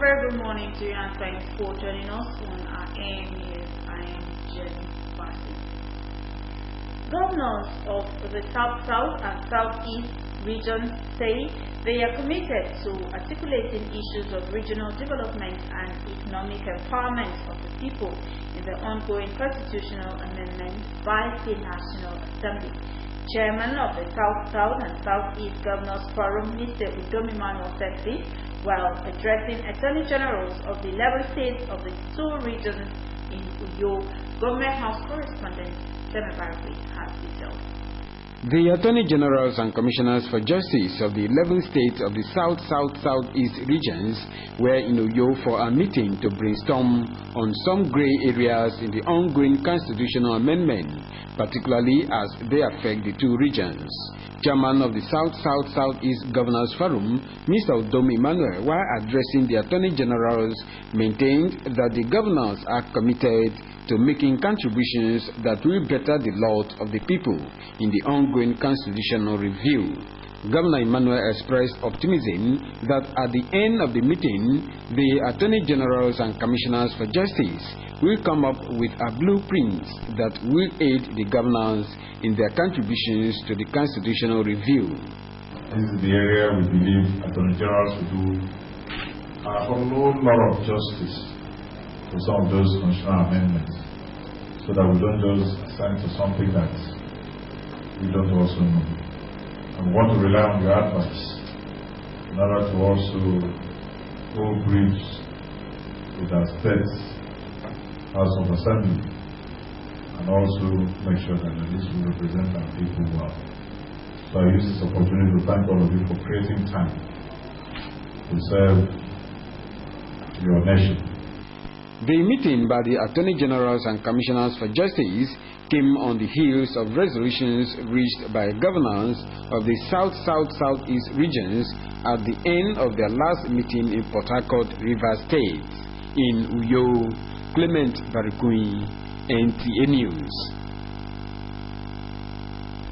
very good morning to you and thanks for joining us on our AM News. I am Jenny Bassett. Governors of the South and Southeast regions say they are committed to articulating issues of regional development and economic empowerment of the people in the ongoing constitutional amendment by the National Assembly. Chairman of the South and Southeast Governors Forum, Mr. Udomi said this while addressing Attorney Generals of the 11 states of the two regions in Uyo. Government House correspondent has details. The Attorney Generals and Commissioners for Justice of the 11 states of the South-South-Southeast regions were in Uyo for a meeting to brainstorm on some grey areas in the ongoing constitutional amendment, particularly as they affect the two regions. Chairman of the South-South-Southeast Governors Forum, Mr. Udomi, while addressing the Attorney Generals, maintained that the governors are committed to making contributions that will better the lot of the people in the ongoing constitutional review. Governor Emmanuel expressed optimism that at the end of the meeting, the Attorney Generals and Commissioners for Justice will come up with a blueprint that will aid the governors in their contributions to the constitutional review. This is the area we believe Attorney Generals will do a whole lot of justice for some of those constitutional amendments, so that we don't just assign to something that we don't also know. And we want to rely on your advice in order to also go bridge with our state's House of Assembly, and also make sure that at least we represent our people well. So I use this opportunity to thank all of you for creating time to serve your nation. The meeting by the Attorney Generals and Commissioners for Justice came on the heels of resolutions reached by governors of the South-South-Southeast regions at the end of their last meeting in Port Harcourt, Rivers State. In Uyo, Clement Barikui, NTA News.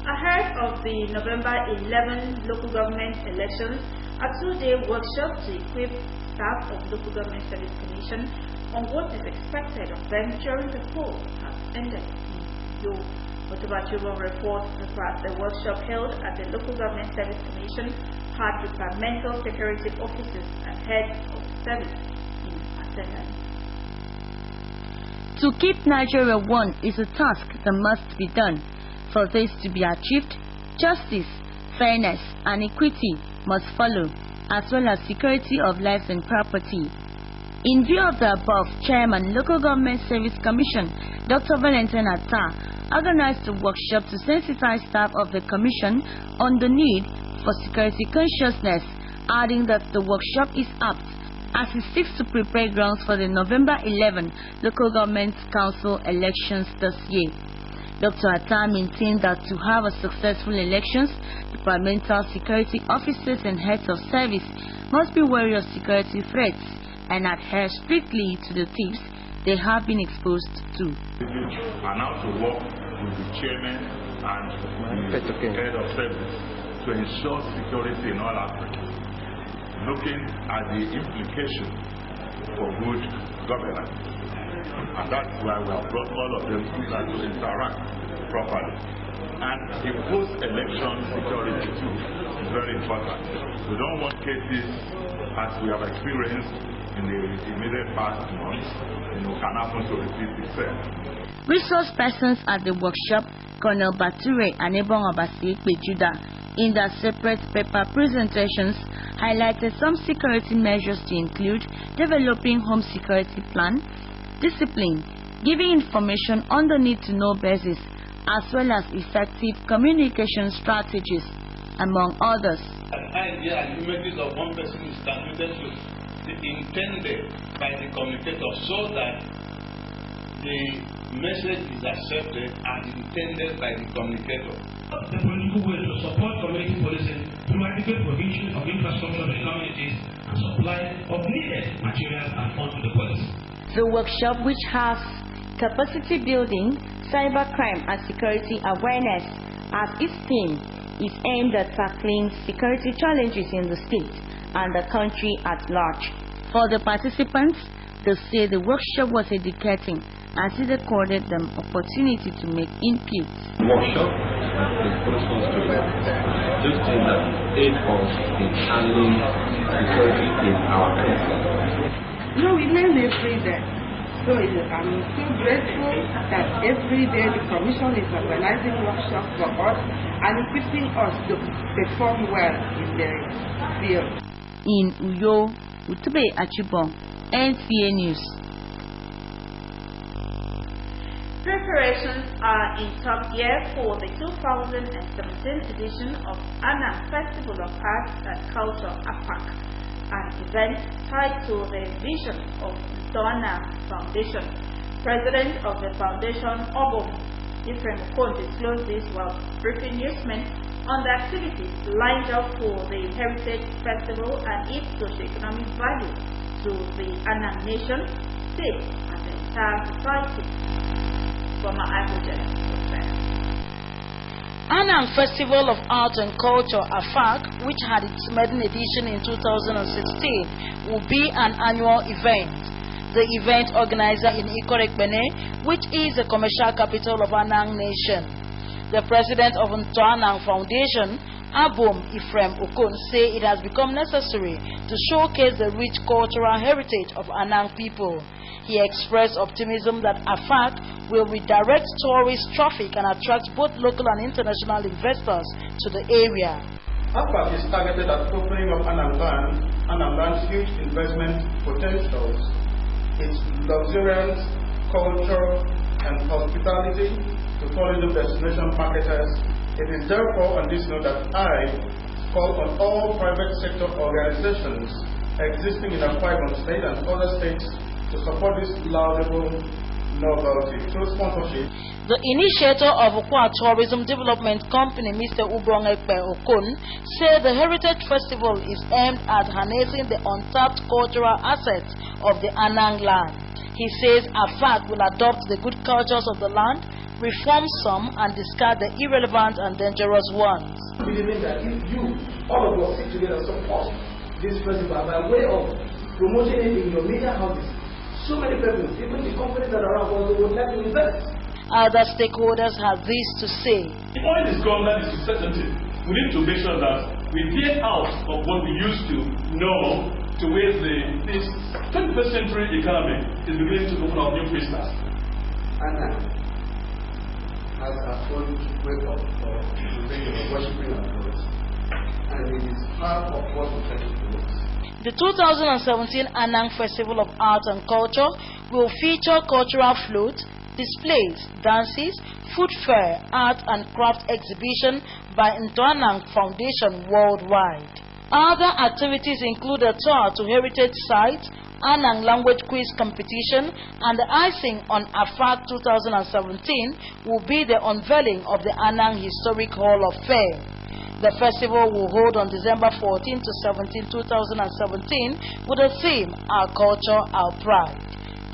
Ahead of the November 11 local government elections, a two-day workshop to equip staff of Local Government Service Commission on what is expected of them during the poll has ended. Your Otobachubo reports that the workshop held at the Local Government Service Commission had departmental security officers and heads of service in attendance. To keep Nigeria one is a task that must be done. For this to be achieved, justice, fairness, and equity must follow, as well as security of lives and property. In view of the above, Chairman, Local Government Service Commission, Dr. Valentin Atta, organized a workshop to sensitize staff of the Commission on the need for security consciousness, adding that the workshop is apt as it seeks to prepare grounds for the November 11 Local Government Council elections this year. Dr. Atta maintained that to have a successful elections, departmental security officers and heads of service must be wary of security threats and adhere strictly to the tips they have been exposed to. And now to work with the chairman and the head of service to ensure security in all aspects, looking at the implication for good governance. And that's why we have brought all of them together to interact properly. And the post-election security too is very important. We don't want cases as we have experienced in the immediate past months, can happen to repeat itself. Resource persons at the workshop, Colonel Bature and Ebon Obasi Bejuda, in their separate paper presentations, highlighted some security measures to include developing home security plan, discipline, giving information on the need-to-know basis, as well as effective communication strategies, among others. An idea and images of one person is transmitted to intended by the communicator so that the message is accepted as intended by the communicator. The political will to support community policing through adequate provision of infrastructure to communities and supply of needed materials and funds to the police. The workshop, which has capacity building, cybercrime and security awareness as its theme, is aimed at tackling security challenges in the state and the country at large. For the participants, they say the workshop was educating as it accorded them opportunity to make inputs. Workshop that corresponds to just things that aid us in handling security in our country. No, we learn every day. So I'm so grateful that every day the Commission is organizing workshops for us and equipping us to perform well in the field. In Uyo, Utube Achibong, NTA News. Preparations are in top gear for the 2017 edition of Anang Festival of Arts and Culture AFAC, an event tied to the vision of the Anang Foundation. President of the foundation, Obom Ifrem Okon, disclosed this while briefing newsmen on the activities lined up for the Heritage Festival and its socio-economic value to the Anang Nation, state, and the entire society. Anang Festival of Art and Culture AFAC, which had its maiden edition in 2016, will be an annual event. The event organizer in Ikorekbene, which is the commercial capital of Anang Nation. The president of the Anang Foundation, Abom Ifrem Okon, say it has become necessary to showcase the rich cultural heritage of Anang people. He expressed optimism that AFAC will redirect tourist traffic and attract both local and international investors to the area. AFAC is targeted at opening up Anang's huge investment potentials, its luxuriance, culture, and hospitality to foreign destination marketers. It is therefore on this note that I call on all private sector organizations existing in Akwa Ibom State and other states to support this laudable novelty through sponsorship. The initiator of Okwa Tourism Development Company, Mr. Ubong Ekpe Okon, said the Heritage Festival is aimed at harnessing the untapped cultural assets of the Anang land. He says AFAC will adopt the good cultures of the land, reform some, and discard the irrelevant and dangerous ones. We believe that if you, all of us, sit together and support this festival by way of promoting it in your media houses, so many people, even the companies that are around, would like to invest. Other stakeholders have this to say. The oil is gone, that is certainty. We need to make sure that we get out of what we used to know to where this 21st century economy is beginning to open up new vistas. Anang has a own way of worshiping our God, and it is part of what we try to promote. The 2017 Anang Festival of Art and Culture will feature cultural floats, displays, dances, food fair, art and craft exhibition by Anang Foundation worldwide. Other activities include a tour to heritage sites, Anang language quiz competition, and the icing on AFAC 2017 will be the unveiling of the Anang Historic Hall of Fame. The festival will hold on December 14 to 17, 2017 with the theme Our Culture, Our Pride.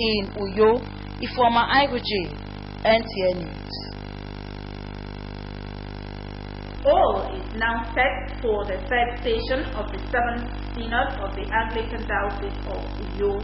In Uyo, Ifoma Aiguji, NTA News. All is now set for the third session of the 7th Synod of the Anglican Diocese of Uyo.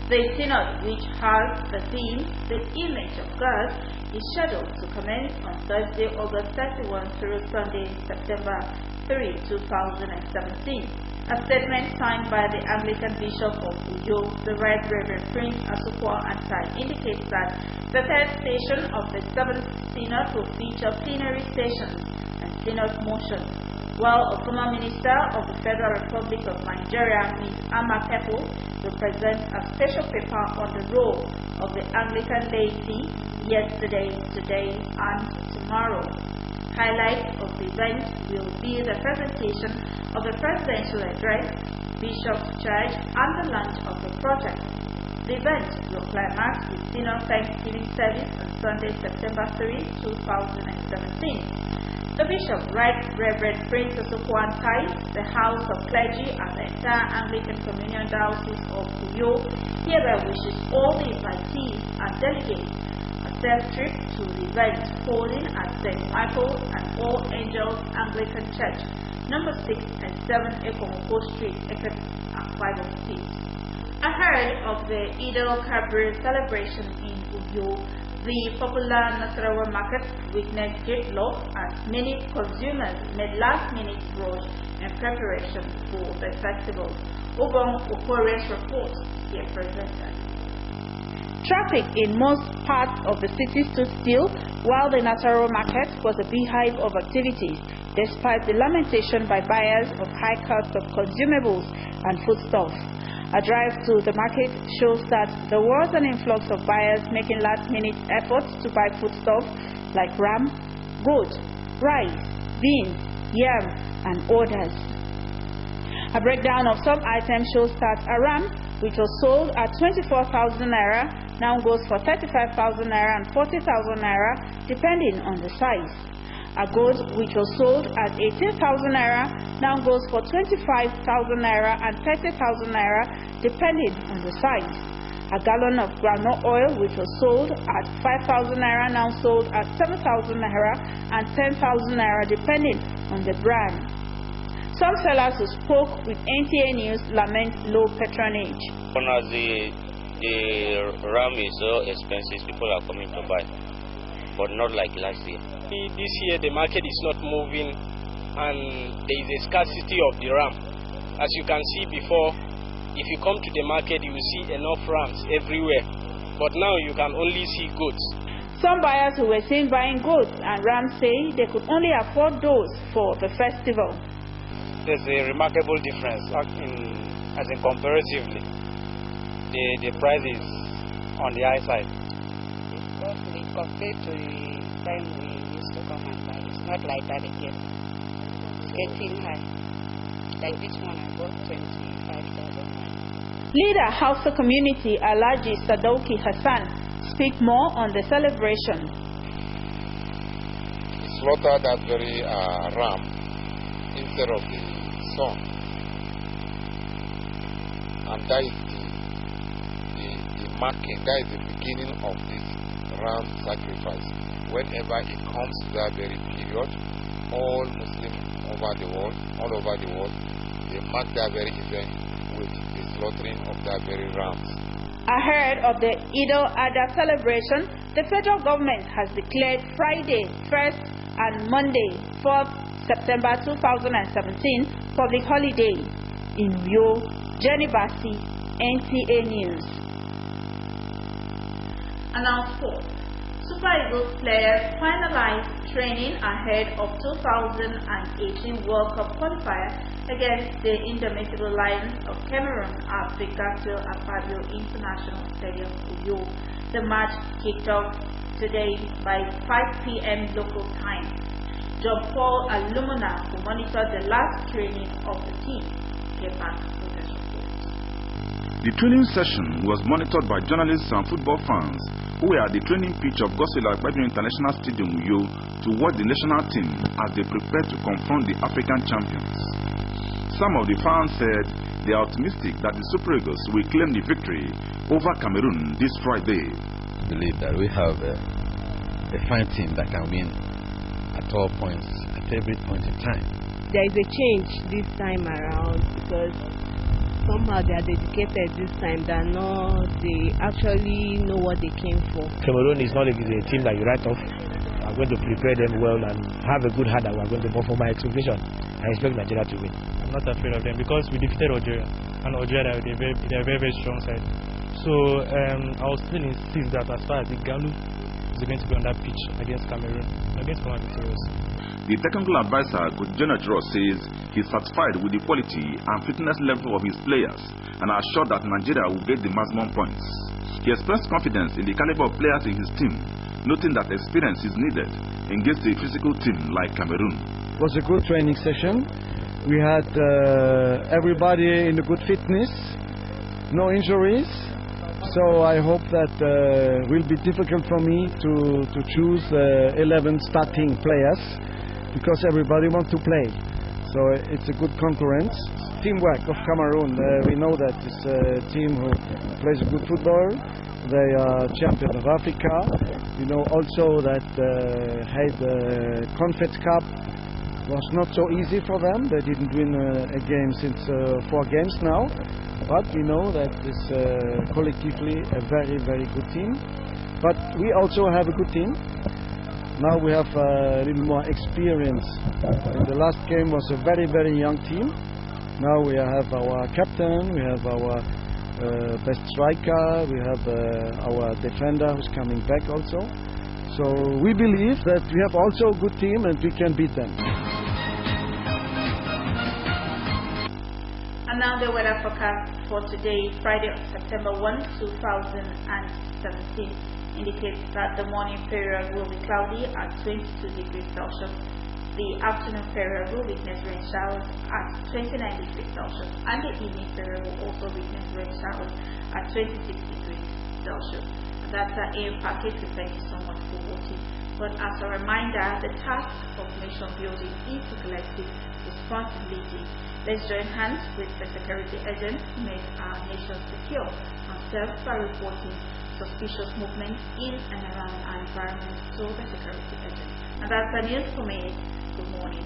The Synod, which has the theme, The Image of God, is scheduled to commence on Thursday, August 31 through Sunday, September 3, 2017. A statement signed by the Anglican Bishop of Uyo, the Right Reverend Prince Asukwa Antai, indicates that the third session of the 7th Synod will feature plenary sessions and Synod motions, while a former minister of the Federal Republic of Nigeria, Ms. Ama Kepo, will present a special paper on the role of the Anglican laity yesterday, today, and tomorrow. Highlights of the event will be the presentation of the presidential address, Bishop's Church, and the launch of the project. The event will climax with Synod Thanksgiving service on Sunday, September 3, 2017. The Bishop, Right Reverend Prince Asukwa Antai, the House of Clergy, and the entire Anglican Communion Diocese of Uyo hereby wishes all the invitees and delegates a safe trip to the event holding at St. Michael and All Angels Anglican Church, number 6 and 7 Ekomoko Street, Akwa Ibom State. Ahead of the Eid al-Kabir celebration in Uyo, the popular Nasarawa market witnessed deadlock as many consumers made last-minute rush in preparation for the festival. Obong Okore's report here presented. Traffic in most parts of the city stood still while the Nasarawa market was a beehive of activities, despite the lamentation by buyers of high cost of consumables and foodstuffs. A drive to the market shows that there was an influx of buyers making last-minute efforts to buy foodstuffs like ram, goat, rice, beans, yam, and others. A breakdown of some items shows that a ram, which was sold at 24,000 naira, now goes for 35,000 naira and 40,000 naira, depending on the size. A goat, which was sold at 18,000 naira, now goes for 25,000 naira and 30,000 naira, depending on the size. A gallon of groundnut oil, which was sold at 5,000 naira, now sold at 7,000 naira and 10,000 naira, depending on the brand. Some sellers who spoke with NTA News lament low patronage. As the ram is so expensive, people are coming to buy, but not like last year. This year the market is not moving and there is a scarcity of the ram. As you can see before, if you come to the market you will see enough rams everywhere, but now you can only see goats. Some buyers who were seen buying goats and rams say they could only afford those for the festival. There's a remarkable difference as in comparatively. The price is on the high side. It's costly compared to the time we used to come and buy. It's not like that again. It's getting high. Like this one I bought 25,000. Leader Hausa community Alhaji Sadauki Hassan speak more on the celebration. Slaughter that very ram instead of the son, and that is the marking, that is the beginning of this ram sacrifice. Whenever it comes to that very period, all Muslims all over the world, they mark that very event with the slaughtering of that very rams. Ahead of the Eid al-Adha celebration, the federal government has declared Friday 1st and Monday 4th September 2017 public holiday. In Rio, Jenny Bassi, NTA News. And now sports. Super Eagles players finalized training ahead of 2018 World Cup qualifier against the indomitable Lions of Cameroon at the Gaston Akpabio International Stadium, Uyo. The match kicked off today by 5 p.m. local time. John-Paul Alumina, who monitored the last training of the team, came back with this report. The training session was monitored by journalists and football fans who were at the training pitch of Gospel Akpabio International Stadium Uyo to watch the national team as they prepare to confront the African champions. Some of the fans said they are optimistic that the Super Eagles will claim the victory over Cameroon this Friday. I believe that we have a fine team that can win at all points, at every point in time. There is a change this time around because somehow they are dedicated this time. They actually know what they came for. Cameroon is not a team that you write off. I'm going to prepare them well and have a good heart that we're going to perform my expectation. I expect Nigeria to win. I'm not afraid of them because we defeated Algeria, and Algeria they're a very, very strong side. So I will still insist that as far as the Galu is going to be on that pitch against Cameroon, against Cameroon victorious. The technical advisor, Coach Janet Ross, says he's satisfied with the quality and fitness level of his players and are sure that Nigeria will get the maximum points. He expressed confidence in the caliber of players in his team, noting that experience is needed against a physical team like Cameroon. It was a good training session. We had everybody in a good fitness, no injuries. So I hope that it will be difficult for me to choose 11 starting players because everybody wants to play. So it's a good concurrence. Teamwork of Cameroon. We know that it's a team who plays good football. They are champion of Africa. We know also that had the Confed Cup was not so easy for them. They didn't win a game since 4 games now. But we know that it's collectively a very, very good team. But we also have a good team. Now we have a little more experience. The last game was a very, very young team. Now we have our captain, we have our best striker, we have our defender who's coming back also. So we believe that we have also a good team and we can beat them. And now the weather forecast for today, Friday, September 1, 2017, indicates that the morning period will be cloudy at 22 degrees Celsius. The afternoon period will witness rain showers at 29 degrees Celsius, and the evening period will also witness rain showers at 26 degrees Celsius. And that's our air package. We thank you so much for watching. But as a reminder, the task of nation building is a collective responsibility. Let's join hands with the security agents to make our nation secure and serve by reporting suspicious movements in and around our environment to the security agents. And that's the news for me. Good morning.